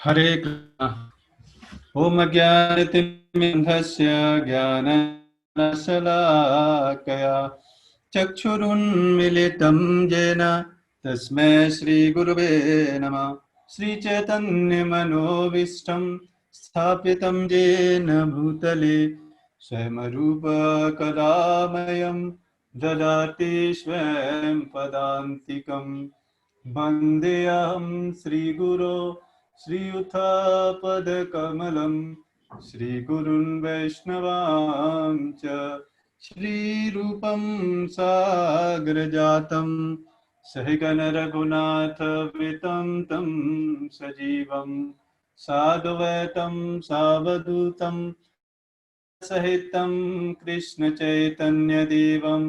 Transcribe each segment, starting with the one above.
हरे कृष्ण। ओम अज्ञानतिमिरन्धस्य ज्ञानशलाकया चक्षुरुन्मिलितं येन तस्मै श्रीगुरुवे नमः। श्रीचैतन्यमनोभीष्टं स्थापितं येन भूतले स्वयं कदा मह्यं ददाति स्वयं पदान्तिकम्। वन्देऽहं श्रीगुरो श्रीयुतापदकमलं श्रीगुरुन् वैष्णवांश्च श्रीरूपं साग्रजातं सहगण रघुनाथान्वितं तं सजीवं साद्वैतं सावधूतं सहितं कृष्णचैतन्यदेवं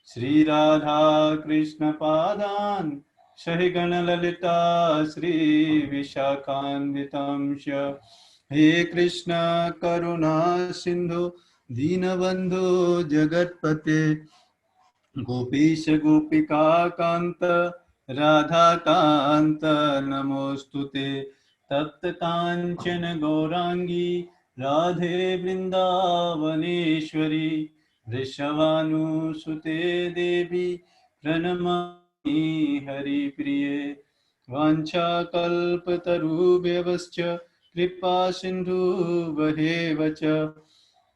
श्रीराधा कृष्णपादान् सहगणललिता श्रीविशाखान्वितांश्च। हे कृष्ण करुणा सिन्धु दीनबन्धु जगत्पते गोपीश गोपिका कांत राधा कांत नमोस्तुते। तप्त कांचन गौरांगी राधे वृंदावनेश्वरी वृषभानुसुते देवी प्रणमामि हरिप्रिये। वाञ्छाकल्पतरुभ्यश्च कृपा सिन्धुभ्येव च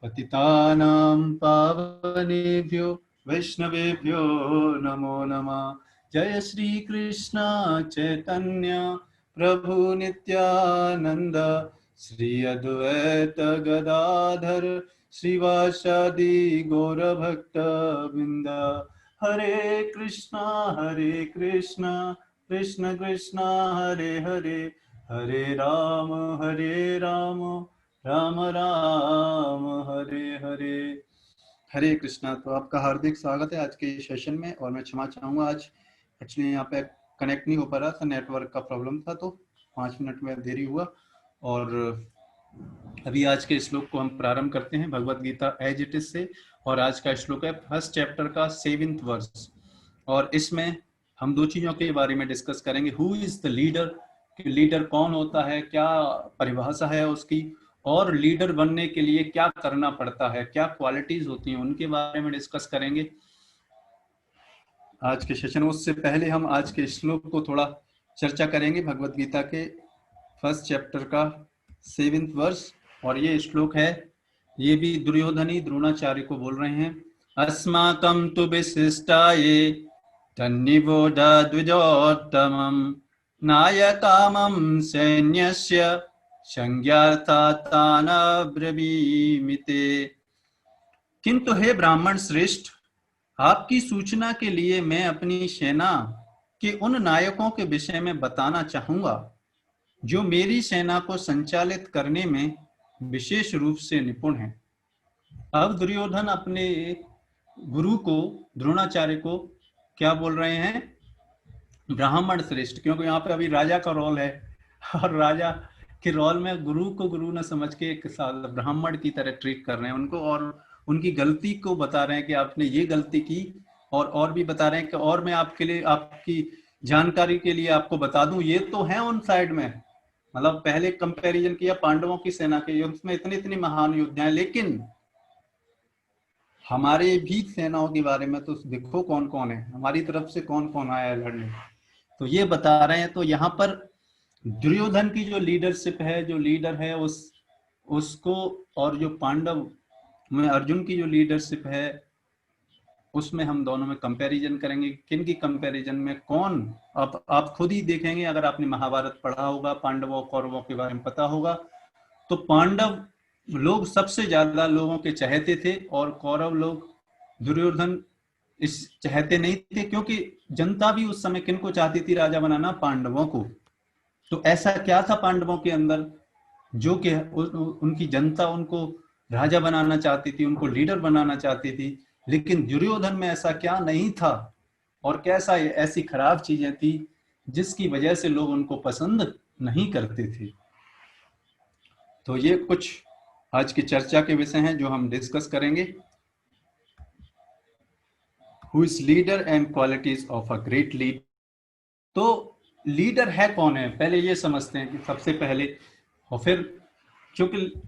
पतितानां पावनेभ्यो वैष्णवेभ्यो नमो नमः। जय श्री कृष्ण चैतन्य प्रभु नित्यानंद श्री अद्वैत गदाधर श्रीवासादि गौर भक्त वृंद। हरे कृष्णा कृष्ण कृष्ण हरे हरे, हरे राम राम राम हरे हरे। हरे कृष्णा। तो आपका हार्दिक स्वागत है आज के सेशन में। और मैं क्षमा चाहूँगा, आज एक्चुअली यहाँ पे कनेक्ट नहीं हो पा रहा था, नेटवर्क का प्रॉब्लम था, तो 5 मिनट में देरी हुआ। और अभी आज के श्लोक को हम प्रारंभ करते हैं Bhagavad Gita as it is से। और आज का श्लोक है फर्स्ट चैप्टर का 7th वर्स। और इसमें हम 2 चीजों के बारे में डिस्कस करेंगे। Who is the leader, leader कौन होता है, क्या परिभाषा है उसकी, और लीडर बनने के लिए क्या करना पड़ता है, क्या क्वालिटीज होती हैं, उनके बारे में डिस्कस करेंगे आज के सेशन। उससे पहले हम आज के श्लोक को थोड़ा चर्चा करेंगे भगवत गीता के फर्स्ट चैप्टर का 7th वर्स। और ये श्लोक है, ये भी दुर्योधनी द्रोणाचार्य को बोल रहे हैं। अस्माकं तु विशिष्टाये तन्निबोधा द्विजोत्तमं नायकामं सैन्यस्य संज्ञार्थातानब्रवीमिते। किंतु हे ब्राह्मण श्रेष्ठ, आपकी सूचना के लिए मैं अपनी सेना के उन नायकों के विषय में बताना चाहूंगा जो मेरी सेना को संचालित करने में विशेष रूप से निपुण हैं। अब दुर्योधन अपने गुरु को, द्रोणाचार्य को क्या बोल रहे हैं? ब्राह्मण श्रेष्ठ, क्योंकि यहाँ पे अभी राजा का रोल है और राजा के रोल में गुरु को गुरु न समझ के एक ब्राह्मण की तरह ट्रीट कर रहे हैं उनको, और उनकी गलती को बता रहे हैं कि आपने ये गलती की। और भी बता रहे हैं कि और मैं आपके लिए, आपकी जानकारी के लिए आपको बता दूं, ये तो है उन साइड में, मतलब पहले कंपैरिजन किया पांडवों की सेना के युद्ध में, इतनी इतनी महान योद्धा हैं, लेकिन हमारे भी सेनाओं के बारे में तो देखो कौन कौन है, हमारी तरफ से कौन कौन आया है लड़ने। तो ये बता रहे हैं। तो यहाँ पर दुर्योधन की जो लीडरशिप है, जो लीडर है उसको, और जो पांडव में अर्जुन की जो लीडरशिप है उसमें हम दोनों में कंपैरिजन करेंगे। किन की कंपैरिजन में कौन, आप खुद ही देखेंगे, अगर आपने महाभारत पढ़ा होगा, पांडवों कौरवों के बारे में पता होगा, तो पांडव लोग सबसे ज्यादा लोगों के चाहते थे और कौरव लोग दुर्योधन इस चाहते नहीं थे, क्योंकि जनता भी उस समय किनको चाहती थी राजा बनाना? पांडवों को। तो ऐसा क्या था पांडवों के अंदर जो कि उनकी जनता उनको राजा बनाना चाहती थी, उनको लीडर बनाना चाहती थी, लेकिन दुर्योधन में ऐसा क्या नहीं था और कैसा ऐसी खराब चीजें थी जिसकी वजह से लोग उनको पसंद नहीं करते थे। तो ये कुछ आज की चर्चा के विषय हैं जो हम डिस्कस करेंगे। Who is leader and qualities of a great leader. तो लीडर है कौन है, पहले ये समझते हैं कि सबसे पहले, और फिर क्योंकि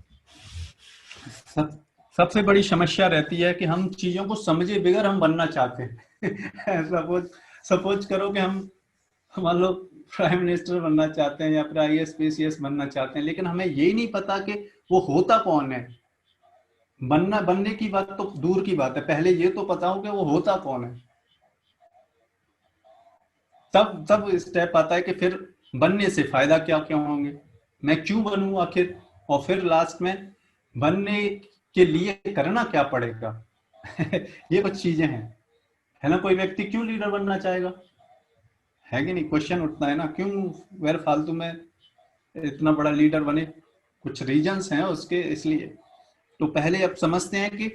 सबसे बड़ी समस्या रहती है कि हम चीजों को समझे बगैर हम बनना चाहते हैं। सपोज सपोज करो कि हम मान लो प्राइम मिनिस्टर बनना चाहते हैं या फिर IAS PCS बनना चाहते हैं, लेकिन हमें यही नहीं पता कि वो होता कौन है। बनने की बात तो दूर की बात है, पहले ये तो पता हो कि वो होता कौन है, तब स्टेप आता है कि फिर बनने से फायदा क्या क्या होंगे, मैं क्यों बनूं आखिर, और फिर लास्ट में बनने के लिए करना क्या पड़ेगा। ये कुछ चीजें हैं, है ना। कोई व्यक्ति क्यों लीडर बनना चाहेगा, है कि नहीं, क्वेश्चन उठता है ना, क्यों गैर फालतू में इतना बड़ा लीडर बने, कुछ रीजंस हैं उसके, इसलिए। तो पहले अब समझते हैं कि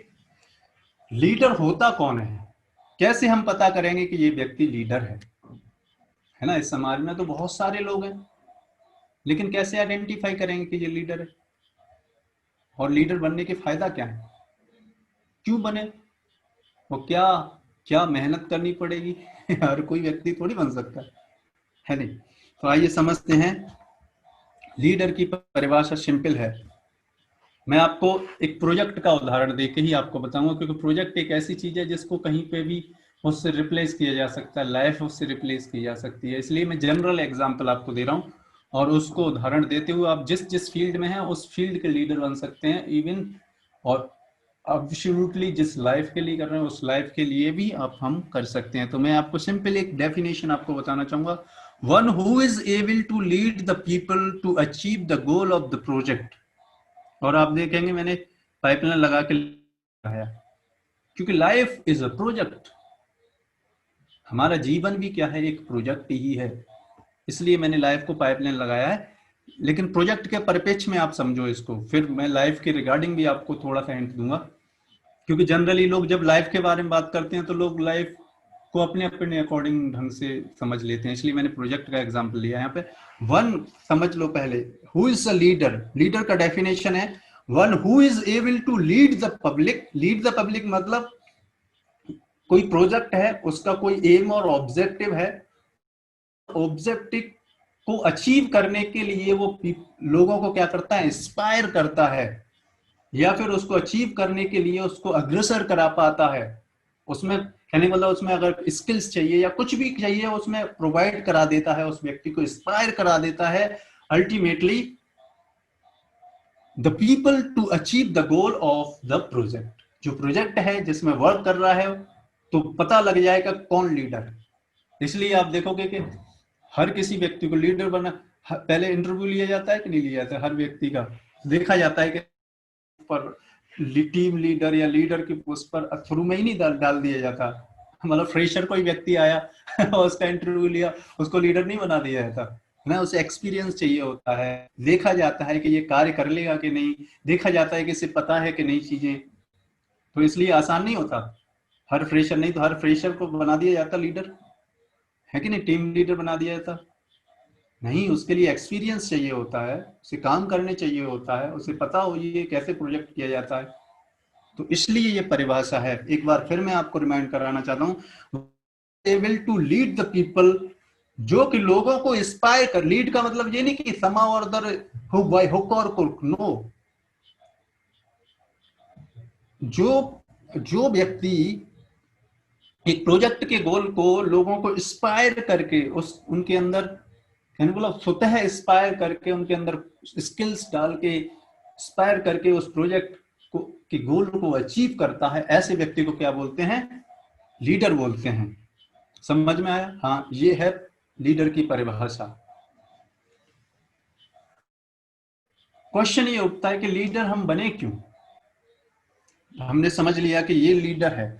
लीडर होता कौन है, कैसे हम पता करेंगे कि ये व्यक्ति लीडर है ना। इस समाज में तो बहुत सारे लोग हैं, लेकिन कैसे आइडेंटिफाई करेंगे कि ये लीडर है, और लीडर बनने के फायदा क्या है, क्यों बने, और क्या क्या मेहनत करनी पड़ेगी। हर कोई व्यक्ति थोड़ी बन सकता है नहीं। तो आइए समझते हैं, लीडर की परिभाषा सिंपल है। मैं आपको एक प्रोजेक्ट का उदाहरण देके ही आपको बताऊंगा, क्योंकि प्रोजेक्ट एक ऐसी चीज है जिसको कहीं पे भी उससे रिप्लेस किया जा सकता है, लाइफ उससे रिप्लेस की जा सकती है। इसलिए मैं जनरल एग्जांपल आपको दे रहा हूँ, और उसको उदाहरण देते हुए आप जिस जिस फील्ड में हैं उस फील्ड के लीडर बन सकते हैं इवन, और एब्सोल्युटली जिस लाइफ के लिए कर रहे हैं उस लाइफ के लिए भी आप हम कर सकते हैं। तो मैं आपको सिंपल एक डेफिनेशन आपको बताना चाहूंगा, one who is able to lead the people to achieve the goal of the project. और आप देखेंगे मैंने पाइपलाइन लगा के लगाया, क्योंकि लाइफ इज अ प्रोजेक्ट, हमारा जीवन भी क्या है, एक प्रोजेक्ट ही है, इसलिए मैंने लाइफ को पाइपलाइन लगाया है। लेकिन प्रोजेक्ट के परिप्रेक्ष्य में आप समझो इसको, फिर मैं लाइफ के रिगार्डिंग भी आपको थोड़ा सा हिंट दूंगा। क्योंकि जनरली लोग जब लाइफ के बारे में बात करते हैं तो लोग लाइफ को अपने अपने अकॉर्डिंग ढंग से समझ लेते हैं, इसलिए मैंने प्रोजेक्ट का एग्जांपल लिया यहाँ पे। वन समझ लो पहले, who is a leader, leader का डेफिनेशन है one who is able to lead the public. Lead the public मतलब कोई प्रोजेक्ट है, उसका कोई एम और ऑब्जेक्टिव है, ऑब्जेक्टिव को अचीव करने के लिए वो लोगों को क्या करता है, इंस्पायर करता है, या फिर उसको अचीव करने के लिए उसको अग्रसर करा पाता है। उसमें कहने मतलब उसमें अगर स्किल्स चाहिए या कुछ भी चाहिए उसमें प्रोवाइड करा देता है, उस व्यक्ति को इंस्पायर करा देता है ultimately the people to achieve the goal of the project. जो प्रोजेक्ट है जिसमें वर्क कर रहा है, तो पता लग जाएगा कौन लीडर है। इसलिए आप देखोगे कि हर किसी व्यक्ति को लीडर बनना, पहले इंटरव्यू लिया जाता है कि नहीं लिया जाता है, हर व्यक्ति का देखा जाता है कि पर टीम लीडर या लीडर की पोस्ट पर थ्रू में ही नहीं डाल दिया जाता। मतलब फ्रेशर कोई व्यक्ति आया और उसका इंटरव्यू लिया, उसको लीडर नहीं बना दिया जाता ना, उसे एक्सपीरियंस चाहिए होता है, देखा जाता है कि ये कार्य कर लेगा कि नहीं, देखा जाता है कि इसे पता है कि नहीं चीजें, तो इसलिए आसान नहीं होता हर फ्रेशर, नहीं तो हर फ्रेशर को बना दिया जाता लीडर, है कि नहीं, टीम लीडर बना दिया जाता नहीं। उसके लिए एक्सपीरियंस चाहिए होता है, उसे काम करने चाहिए होता है, उसे पता हो ये कैसे प्रोजेक्ट किया जाता है। तो इसलिए ये परिभाषा है, एक बार फिर मैं आपको रिमाइंड कराना चाहता हूं, able to lead the people, जो कि लोगों को इंस्पायर कर। लीड का मतलब ये नहीं कि समा और दर हुक बाय हुक और क्रुक, नो। जो जो व्यक्ति एक प्रोजेक्ट के गोल को लोगों को इंस्पायर करके उस उनके अंदर बोला स्वतः इंस्पायर करके उनके अंदर स्किल्स डाल के इंस्पायर करके उस प्रोजेक्ट को के गोल को अचीव करता है, ऐसे व्यक्ति को क्या बोलते हैं, लीडर बोलते हैं। समझ में आया, हाँ ये है लीडर की परिभाषा। क्वेश्चन ये उठता है कि लीडर हम बने क्यों। हमने समझ लिया कि ये लीडर है,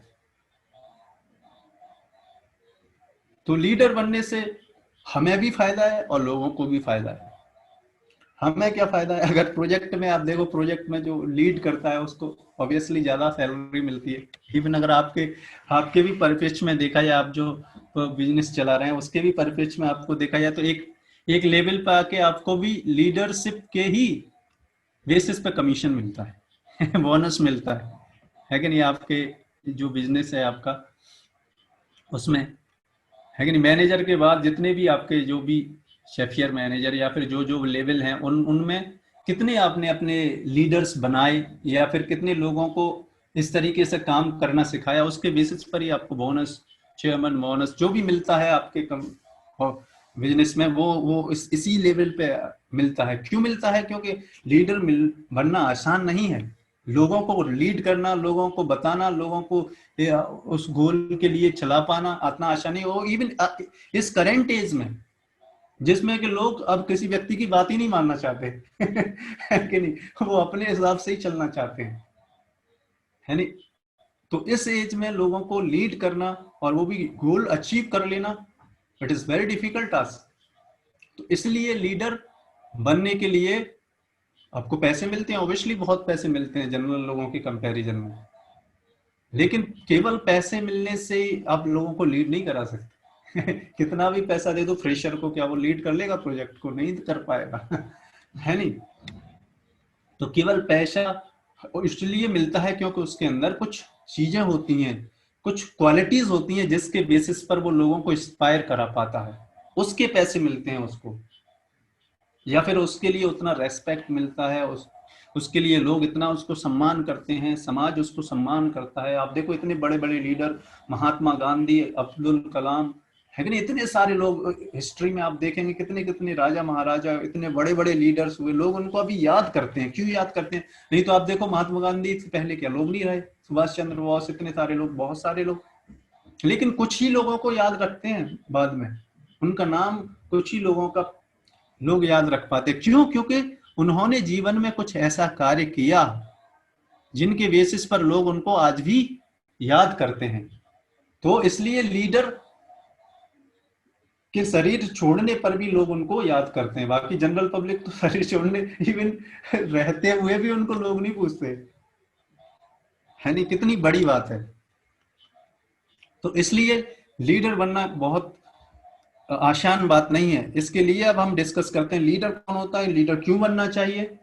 तो लीडर बनने से हमें भी फायदा है और लोगों को भी फायदा है। हमें क्या फायदा है, अगर प्रोजेक्ट में आप देखो, प्रोजेक्ट में जो लीड करता है उसको ऑब्वियसली ज्यादा सैलरी मिलती है। इवन अगर आपके आपके भी परिप्रेक्ष्य में देखा जाए, आप जो बिजनेस चला रहे हैं उसके भी परिप्रेक्ष्य में आपको देखा जाए, तो एक एक लेवल पर आके आपको भी लीडरशिप के ही बेसिस पे कमीशन मिलता है, बोनस मिलता है कि नहीं, आपके जो बिजनेस है आपका उसमें, है कि नहीं। मैनेजर के बाद जितने भी आपके जो भी शेफियर मैनेजर या फिर जो जो लेवल हैं उनमें कितने आपने अपने लीडर्स बनाए या फिर कितने लोगों को इस तरीके से काम करना सिखाया, उसके बेसिस पर ही आपको बोनस, चेयरमैन बोनस जो भी मिलता है आपके बिजनेस में वो इसी लेवल पे मिलता है। क्यों मिलता है? क्योंकि लीडर बनना आसान नहीं है। लोगों को लीड करना, लोगों को बताना, लोगों को उस गोल के लिए चला पाना इतना आसान नहीं हो। इवन इस करेंट एज में जिसमें कि लोग अब किसी व्यक्ति की बात ही नहीं मानना चाहते है कि नहीं, वो अपने हिसाब से ही चलना चाहते हैं, है नहीं। तो इस एज में लोगों को लीड करना और वो भी गोल अचीव कर लेना, it is very difficult task. तो इसलिए लीडर बनने के लिए आपको पैसे मिलते हैं, ऑब्वियसली बहुत पैसे मिलते हैं जनरल लोगों के कंपैरिजन में, लेकिन केवल पैसे मिलने से आप लोगों को लीड नहीं करा सकते कितना भी पैसा दे दो फ्रेशर को, क्या वो लीड कर लेगा? प्रोजेक्ट को नहीं कर पाएगा है नहीं। तो केवल पैसा इसलिए मिलता है क्योंकि उसके अंदर कुछ चीजें होती हैं, कुछ क्वालिटीज होती हैं जिसके बेसिस पर वो लोगों को इंस्पायर करा पाता है, उसके पैसे मिलते हैं उसको, या फिर उसके लिए उतना रेस्पेक्ट मिलता है, उसके लिए लोग इतना उसको सम्मान करते हैं, समाज उसको सम्मान करता है। आप देखो इतने बड़े बड़े लीडर, महात्मा गांधी, अब्दुल कलाम, है कि नहीं, इतने सारे लोग हिस्ट्री में आप देखेंगे कितने कितने राजा महाराजा, इतने बड़े बड़े लीडर्स हुए, लोग उनको अभी याद करते हैं। क्यों याद करते हैं? नहीं तो आप देखो महात्मा गांधी से पहले क्या लोग नहीं रहे, सुभाष चंद्र बोस, इतने सारे लोग, बहुत सारे लोग, लेकिन कुछ ही लोगों को याद रखते हैं बाद में, उनका नाम कुछ ही लोगों का लोग याद रख पाते। क्यों? क्योंकि उन्होंने जीवन में कुछ ऐसा कार्य किया जिनके बेसिस पर लोग उनको आज भी याद करते हैं। तो इसलिए लीडर के शरीर छोड़ने पर भी लोग उनको याद करते हैं। बाकी जनरल पब्लिक तो शरीर छोड़ने इवन रहते हुए भी उनको लोग नहीं पूछते, है नहीं। कितनी बड़ी बात है। तो इसलिए लीडर बनना बहुत आसान बात नहीं है। इसके लिए अब हम डिस्कस करते हैं लीडर कौन होता है, लीडर क्यों बनना चाहिए।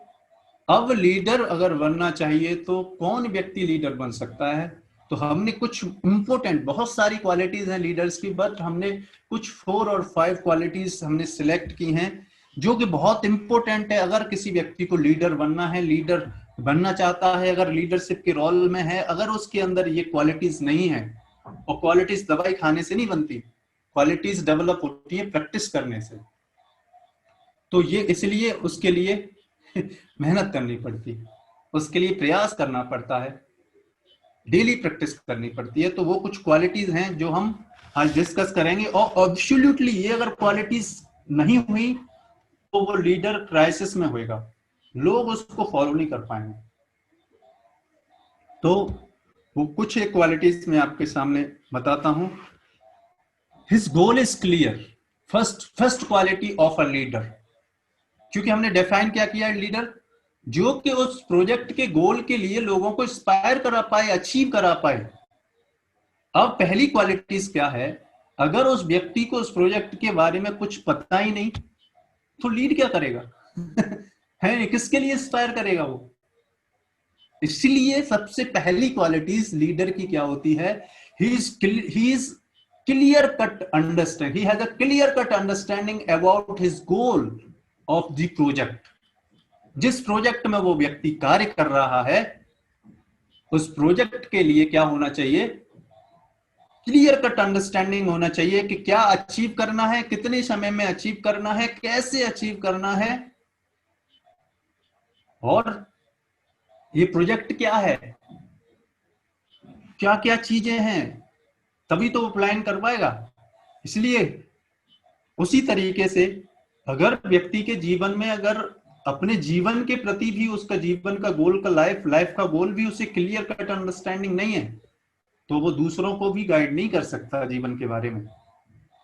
अब लीडर अगर बनना चाहिए तो कौन व्यक्ति लीडर बन सकता है? तो हमने कुछ इंपॉर्टेंट, बहुत सारी क्वालिटीज हैं लीडर्स की, बट हमने कुछ 4 और 5 क्वालिटीज हमने सिलेक्ट की हैं जो कि बहुत इंपॉर्टेंट है। अगर किसी व्यक्ति को लीडर बनना है, लीडर बनना चाहता है, अगर लीडरशिप के रोल में है, अगर उसके अंदर ये क्वालिटीज नहीं है, और क्वालिटीज दवाई खाने से नहीं बनती, क्वालिटीज डेवलप होती है प्रैक्टिस करने से। तो ये इसलिए उसके लिए मेहनत करनी पड़ती है, उसके लिए प्रयास करना पड़ता है, डेली प्रैक्टिस करनी पड़ती है। तो वो कुछ क्वालिटीज हैं जो हम आज डिस्कस करेंगे। और एब्सोल्युटली ये अगर क्वालिटीज नहीं हुई तो वो लीडर क्राइसिस में होएगा, लोग उसको फॉलो नहीं कर पाएंगे। तो वो कुछ एक क्वालिटीज मैं आपके सामने बताता हूं। His goal is clear, first quality of a leader. क्योंकि हमने डिफाइन क्या किया है लीडर, जो कि उस प्रोजेक्ट के गोल के लिए लोगों को इंस्पायर करा पाए, अचीव करा पाए। अब पहली क्वालिटीज क्या है? अगर उस व्यक्ति को उस प्रोजेक्ट के बारे में कुछ पता ही नहीं तो लीड क्या करेगा है, किसके लिए इंस्पायर करेगा वो? इसलिए सबसे पहली क्वालिटीज लीडर की क्या होती है? ही is clear cut understand, he has a clear cut understanding about his goal of the project. जिस प्रोजेक्ट में वो व्यक्ति कार्य कर रहा है, उस प्रोजेक्ट के लिए क्या होना चाहिए? क्लियर कट अंडरस्टैंडिंग होना चाहिए कि क्या अचीव करना है, कितने समय में अचीव करना है, कैसे अचीव करना है, और ये प्रोजेक्ट क्या है, क्या क्या चीजें हैं, तभी तो वो प्लान कर पाएगा। इसलिए उसी तरीके से अगर व्यक्ति के जीवन में, अगर अपने जीवन के प्रति भी उसका जीवन का गोल का लाइफ का गोल भी उसे क्लियर कट अंडरस्टैंडिंग नहीं है, तो वो दूसरों को भी गाइड नहीं कर सकता जीवन के बारे में।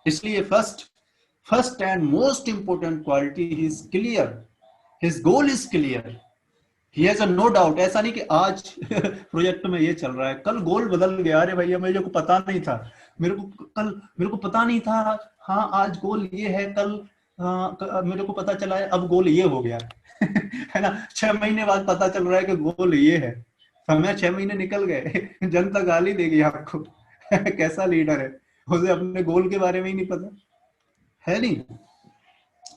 इसलिए first and most important quality, he is clear, his goal is clear, he has a no doubt. ऐसा नहीं कि आज प्रोजेक्ट में ये चल रहा है, कल गोल बदल गया, अरे भैया मेरे को पता नहीं था, मेरे को पता नहीं था, हाँ आज गोल ये है, कल मेरे को पता चला है, अब गोल ये हो गया है ना। 6 महीने बाद पता चल रहा है कि गोल ये है, समय 6 महीने निकल गए जनता गाली देगी आपको कैसा लीडर है उसे अपने गोल के बारे में ही नहीं पता है नहीं।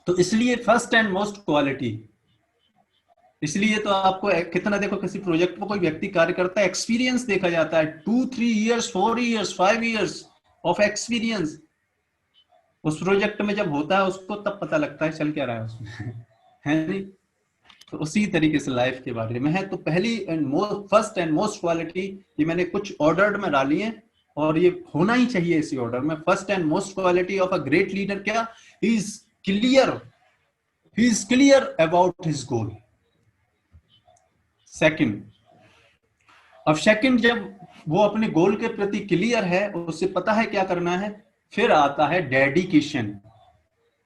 तो इसलिए फर्स्ट एंड मोस्ट क्वालिटी, इसलिए तो आपको कितना देखो किसी प्रोजेक्ट पर कोई व्यक्ति कार्य करता है, एक्सपीरियंस देखा जाता है, 2-3 years 4 years 5 years of experience उस प्रोजेक्ट में जब होता है उसको तब पता लगता है चल क्या रहा है उसमें है नहीं। तो उसी तरीके से लाइफ के बारे में है। तो पहली and first and most quality ये मैंने कुछ ऑर्डर में डाली है और ये होना ही चाहिए इसी ऑर्डर में। First and most quality of a great leader क्या, he is clear about his goal. Second, अब सेकंड जब वो अपने गोल के प्रति क्लियर है, उसे पता है क्या करना है, फिर आता है डेडिकेशन।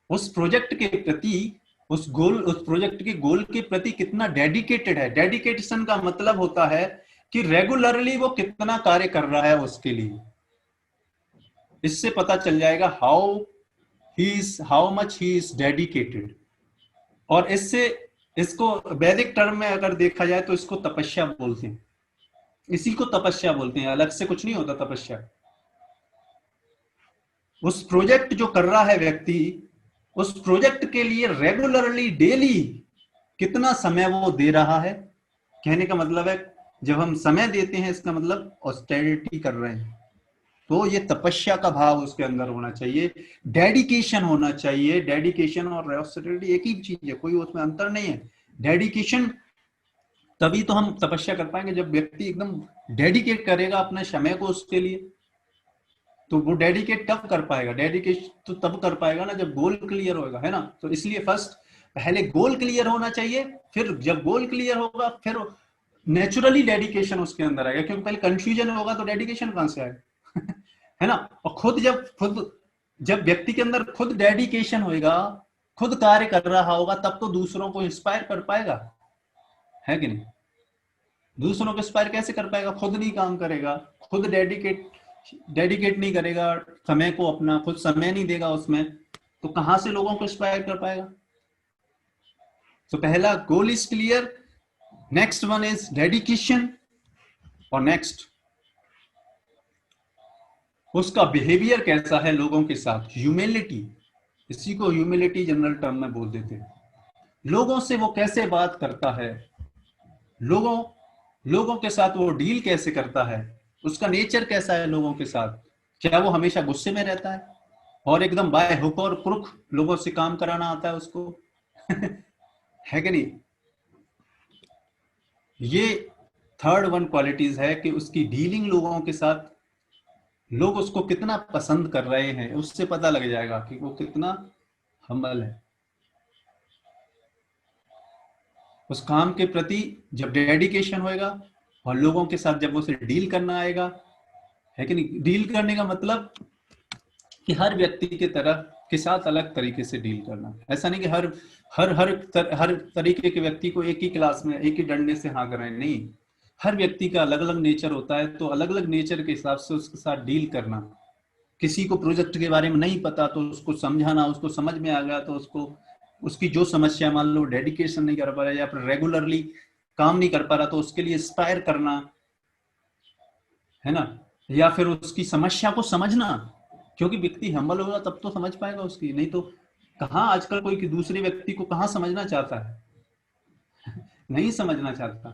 उस प्रोजेक्ट के प्रति उस प्रोजेक्ट के गोल के प्रति कितना डेडिकेटेड है। डेडिकेशन का मतलब होता है कि रेगुलरली वो कितना कार्य कर रहा है उसके लिए। इससे पता चल जाएगा how much he is dedicated. और इसको वैदिक टर्म में अगर देखा जाए तो इसको तपस्या बोलते हैं। इसी को तपस्या बोलते हैं, अलग से कुछ नहीं होता तपस्या। उस प्रोजेक्ट जो कर रहा है व्यक्ति, उस प्रोजेक्ट के लिए रेगुलरली डेली कितना समय वो दे रहा है। कहने का मतलब है जब हम समय देते हैं इसका मतलब ऑस्टेरिटी कर रहे हैं। तो ये तपस्या का भाव उसके अंदर होना चाहिए, डेडिकेशन होना चाहिए। डेडिकेशन और ऑस्टेरिटी एक ही चीज है, कोई उसमें अंतर नहीं है। डेडिकेशन तभी तो हम तपस्या कर पाएंगे जब व्यक्ति एकदम डेडिकेट करेगा अपने समय को उसके लिए। तो वो डेडिकेट तब कर पाएगा, डेडिकेट तो तब कर पाएगा ना जब गोल क्लियर होगा, है ना। तो इसलिए फर्स्ट पहले गोल क्लियर होना चाहिए, फिर जब गोल क्लियर होगा फिर नेचुरली डेडिकेशन उसके अंदर आएगा, क्योंकि पहले कंफ्यूजन होगा तो डेडिकेशन कहां से आएगा है ना। और खुद जब व्यक्ति के अंदर खुद डेडिकेशन होगा, खुद कार्य कर रहा होगा, तब तो दूसरों को इंस्पायर कर पाएगा, है कि नहीं। दूसरों को इंस्पायर कैसे कर पाएगा, खुद नहीं काम करेगा, खुद डेडिकेट नहीं करेगा समय को, अपना खुद समय नहीं देगा उसमें, तो कहां से लोगों को इंस्पायर कर पाएगा। तो पहला गोल is clear, next one is dedication, और नेक्स्ट उसका बिहेवियर कैसा है लोगों के साथ, ह्यूमिलिटी। इसी को ह्यूमिलिटी जनरल टर्म में बोल देते हैं। लोगों से वो कैसे बात करता है, लोगों के साथ वो डील कैसे करता है, उसका नेचर कैसा है लोगों के साथ। क्या वो हमेशा गुस्से में रहता है और एकदम बाय हुक और क्रुक लोगों से काम कराना आता है उसको है कि नहीं। ये थर्ड वन क्वालिटीज है कि उसकी डीलिंग लोगों के साथ, लोग उसको कितना पसंद कर रहे हैं, उससे पता लग जाएगा कि वो कितना हम्बल है। उस काम के प्रति जब डेडिकेशन होएगा और लोगों के साथ जब उसे डील करना आएगा, है कि नहीं। डील करने का मतलब कि हर व्यक्ति के साथ अलग तरीके से डील करना। ऐसा नहीं कि हर तरीके के व्यक्ति को एक ही क्लास में एक ही डंडे से हाँ कर रहे हैं, नहीं। हर व्यक्ति का अलग अलग नेचर होता है, तो अलग अलग नेचर के हिसाब से उसके साथ डील करना। किसी को प्रोजेक्ट के बारे में नहीं पता तो उसको समझाना, उसको समझ में आ गया तो उसको उसकी जो समस्या, मान लो डेडिकेशन नहीं कर पा रहा या फिर रेगुलरली काम नहीं कर पा रहा, तो उसके लिए इंस्पायर करना, है ना। या फिर उसकी समस्या को समझना, क्योंकि व्यक्ति हम्बल होगा तब तो समझ पाएगा उसकी, नहीं तो कहाँ आजकल कोई दूसरे व्यक्ति को कहाँ समझना चाहता है नहीं समझना चाहता।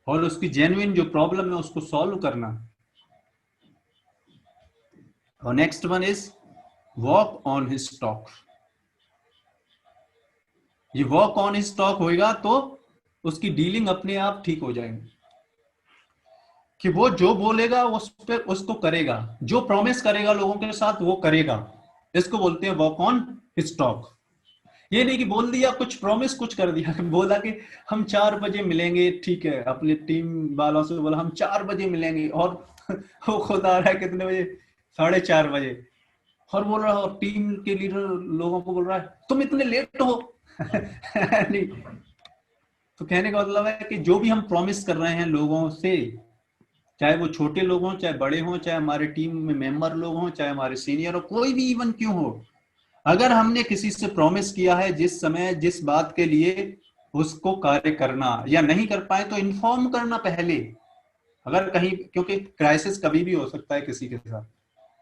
और उसकी जेन्युइन जो प्रॉब्लम है उसको सॉल्व करना। और next one is walk on his talk. ये वॉक ऑन हिज टॉक होएगा तो उसकी डीलिंग अपने आप ठीक हो जाएगी, कि वो जो बोलेगा उस पर उसको करेगा, जो प्रॉमिस करेगा लोगों के साथ वो करेगा। इसको बोलते हैं वॉक ऑन हिज टॉक। ये नहीं कि बोल दिया कुछ प्रॉमिस कुछ कर दिया बोला कि हम 4 बजे मिलेंगे, ठीक है, अपने टीम वालों से बोला हम 4 बजे मिलेंगे, और वो खुद आ रहा है कितने बजे, 4:30 बजे, और बोल रहा है, और टीम के लीडर लोगों को बोल रहा है तुम इतने लेट हो नहीं। तो कहने का मतलब है कि जो भी हम प्रॉमिस कर रहे हैं लोगों से, चाहे वो छोटे लोग हों चाहे बड़े हों, चाहे हमारे टीम में मेंबर लोग हों चाहे हमारे सीनियर हो, कोई भी इवन क्यों हो, अगर हमने किसी से प्रॉमिस किया है जिस समय जिस बात के लिए उसको कार्य करना, या नहीं कर पाए तो इन्फॉर्म करना पहले। अगर कहीं, क्योंकि क्राइसिस कभी भी हो सकता है किसी के साथ,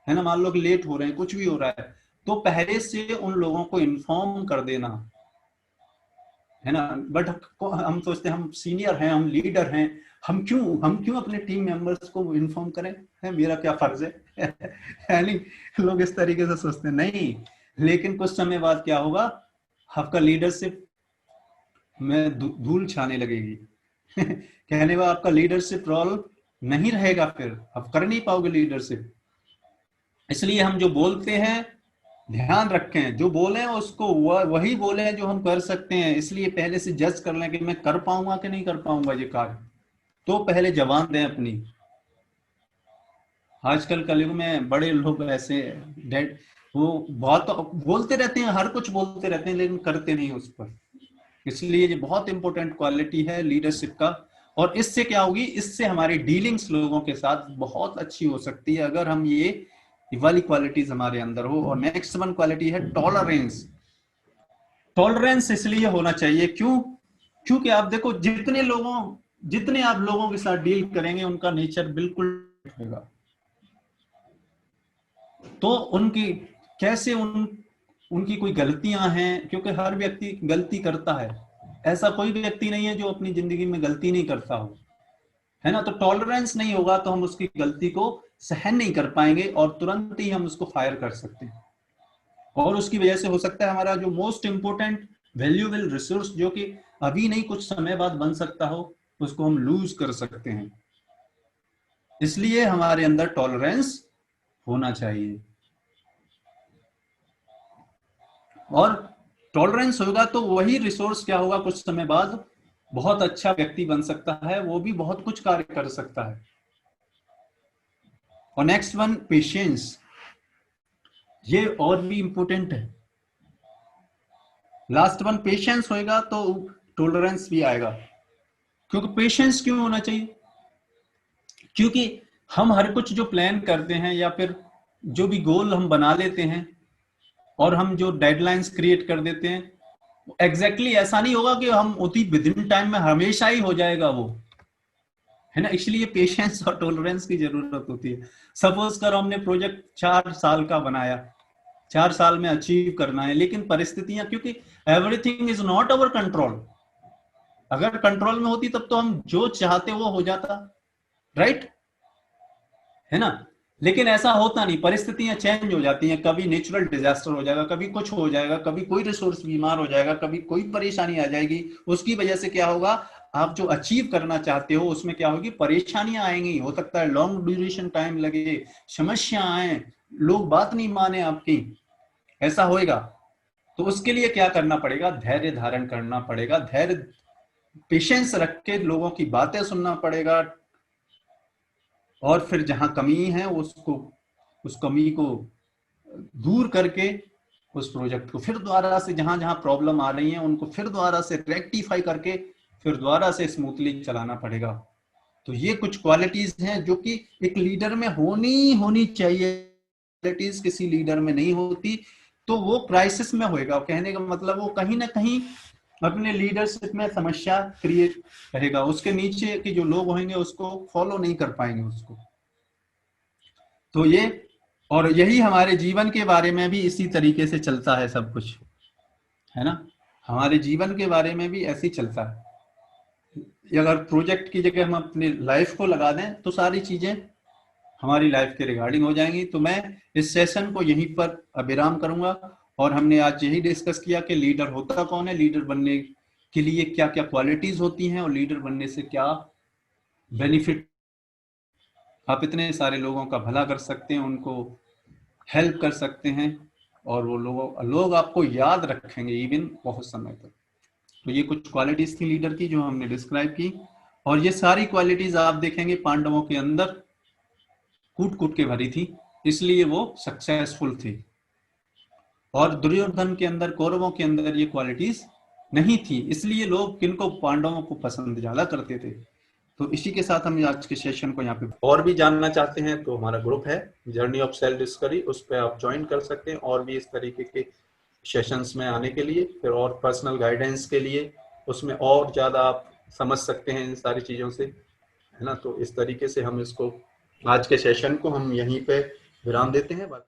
है ना, मान लो कि लेट हो रहे हैं, कुछ भी हो रहा है, तो पहले से उन लोगों को इन्फॉर्म कर देना, है ना। बट हम सोचते हैं हम सीनियर हैं, हम लीडर हैं, हम क्यों अपने टीम मेंबर्स को इन्फॉर्म करें, है मेरा क्या फर्ज है है नहीं, लोग इस तरीके से सोचते हैं। नहीं, लेकिन कुछ समय बाद क्या होगा, आपका लीडरशिप में धूल छाने लगेगी कहने का आपका लीडरशिप रोल नहीं रहेगा, फिर आप कर नहीं पाओगे लीडरशिप। इसलिए हम जो बोलते हैं ध्यान रखें, जो बोले उसको वही बोले जो हम कर सकते हैं। इसलिए पहले से जज कर लें कि मैं कर पाऊंगा कि नहीं कर पाऊंगा ये कार्य, तो पहले जवान दें अपनी। आजकल कलयुग में बड़े लोग ऐसे डेड, वो बहुत बोलते रहते हैं, हर कुछ बोलते रहते हैं, लेकिन करते नहीं उस पर। इसलिए ये बहुत इंपॉर्टेंट क्वालिटी है लीडरशिप का। और इससे क्या होगी, इससे हमारी डीलिंग्स लोगों के साथ बहुत अच्छी हो सकती है, अगर हम ये वाली क्वालिटीज हमारे अंदर हो। और नेक्स्ट वन क्वालिटी है टॉलरेंस। टॉलरेंस इसलिए होना चाहिए, क्योंकि आप देखो, जितने आप लोगों के साथ डील करेंगे उनका नेचर बिल्कुल होगा, तो उनकी कैसे उनकी कोई गलतियां हैं, क्योंकि हर व्यक्ति गलती करता है, ऐसा कोई व्यक्ति नहीं है जो अपनी जिंदगी में गलती नहीं करता हो, है ना। तो टॉलरेंस नहीं होगा तो हम उसकी गलती को सहन नहीं कर पाएंगे और तुरंत ही हम उसको फायर कर सकते हैं। और उसकी वजह से हो सकता है हमारा जो मोस्ट इंपोर्टेंट वैल्यूएबल रिसोर्स, जो कि अभी नहीं कुछ समय बाद बन सकता हो, उसको हम लूज कर सकते हैं। इसलिए हमारे अंदर टॉलरेंस होना चाहिए। और टॉलरेंस होगा तो वही रिसोर्स क्या होगा, कुछ समय बाद बहुत अच्छा व्यक्ति बन सकता है, वो भी बहुत कुछ कार्य कर सकता है। और नेक्स्ट वन पेशेंस, ये और भी इंपॉर्टेंट है। लास्ट वन पेशेंस होएगा तो टॉलरेंस भी आएगा। क्योंकि पेशेंस क्यों होना चाहिए, क्योंकि हम हर कुछ जो प्लान करते हैं या फिर जो भी गोल हम बना लेते हैं और हम जो डेडलाइंस क्रिएट कर देते हैं, एग्जैक्टली ऐसा नहीं होगा कि हम उसी विद इन टाइम में हमेशा ही हो जाएगा वो, है ना। इसलिए पेशेंस और टॉलरेंस की जरूरत होती है। सपोज करो हमने प्रोजेक्ट 4 साल का बनाया, 4 साल में अचीव करना है, लेकिन परिस्थितियां, क्योंकि everything is not our control, अगर कंट्रोल में होती तब तो हम जो चाहते वो हो जाता, राइट, है ना। लेकिन ऐसा होता नहीं, परिस्थितियां चेंज हो जाती हैं, कभी नेचुरल डिजास्टर हो जाएगा, कभी कुछ हो जाएगा, कभी कोई रिसोर्स बीमार हो जाएगा, कभी कोई परेशानी आ जाएगी। उसकी वजह से क्या होगा, आप जो अचीव करना चाहते हो उसमें क्या होगी, परेशानियां आएंगी, हो सकता है लॉन्ग ड्यूरेशन टाइम लगे, समस्या आए, लोग बात नहीं माने आपकी, ऐसा होएगा। तो उसके लिए क्या करना पड़ेगा, धैर्य धारण करना पड़ेगा, धैर्य पेशेंस रख के लोगों की बातें सुनना पड़ेगा। और फिर जहां कमी है उसको, उस कमी को दूर करके उस प्रोजेक्ट को फिर दोबारा से, जहां जहां प्रॉब्लम आ रही है उनको फिर दोबारा से रेक्टिफाई करके फिर दोबारा से स्मूथली चलाना पड़ेगा। तो ये कुछ क्वालिटीज हैं जो कि एक लीडर में होनी चाहिए। क्वालिटीज किसी लीडर में नहीं होती तो वो क्राइसिस में होएगा। कहने का मतलब वो कहीं ना कहीं अपने लीडरशिप में समस्या क्रिएट करेगा, उसके नीचे के जो लोग होंगे उसको फॉलो नहीं कर पाएंगे उसको। तो ये, और यही हमारे जीवन के बारे में भी इसी तरीके से चलता है सब कुछ, है ना। हमारे जीवन के बारे में भी ऐसे ही चलता है। अगर प्रोजेक्ट की जगह हम अपनी लाइफ को लगा दें तो सारी चीजें हमारी लाइफ के रिगार्डिंग हो जाएंगी। तो मैं इस सेशन को यहीं पर अविराम करूंगा। और हमने आज यही डिस्कस किया कि लीडर होता कौन है, लीडर बनने के लिए क्या क्या क्वालिटीज होती हैं और लीडर बनने से क्या बेनिफिट, आप इतने सारे लोगों का भला कर सकते हैं, उनको हेल्प कर सकते हैं, और वो लोग आपको याद रखेंगे इवन बहुत समय तक। तो ये कुछ क्वालिटीज थी लीडर की जो हमने डिस्क्राइब की। और ये सारी क्वालिटीज आप देखेंगे पांडवों के अंदर कूट कूट के भरी थी, इसलिए वो सक्सेसफुल थे। और दुर्योधन के अंदर, कौरवों के अंदर ये क्वालिटीज नहीं थी, इसलिए लोग किनको, पांडवों को पसंद ज्यादा करते थे। तो इसी के साथ हम आज के सेशन को यहाँ पे, और भी जानना चाहते हैं तो हमारा ग्रुप है जर्नी ऑफ सेल्फ डिस्कवरी, उस पर आप ज्वाइन कर सकते हैं और भी इस तरीके के सेशंस में आने के लिए, फिर और पर्सनल गाइडेंस के लिए, उसमें और ज्यादा आप समझ सकते हैं इन सारी चीजों से, है ना। तो इस तरीके से हम इसको, आज के सेशन को हम यहीं पे विराम देते हैं।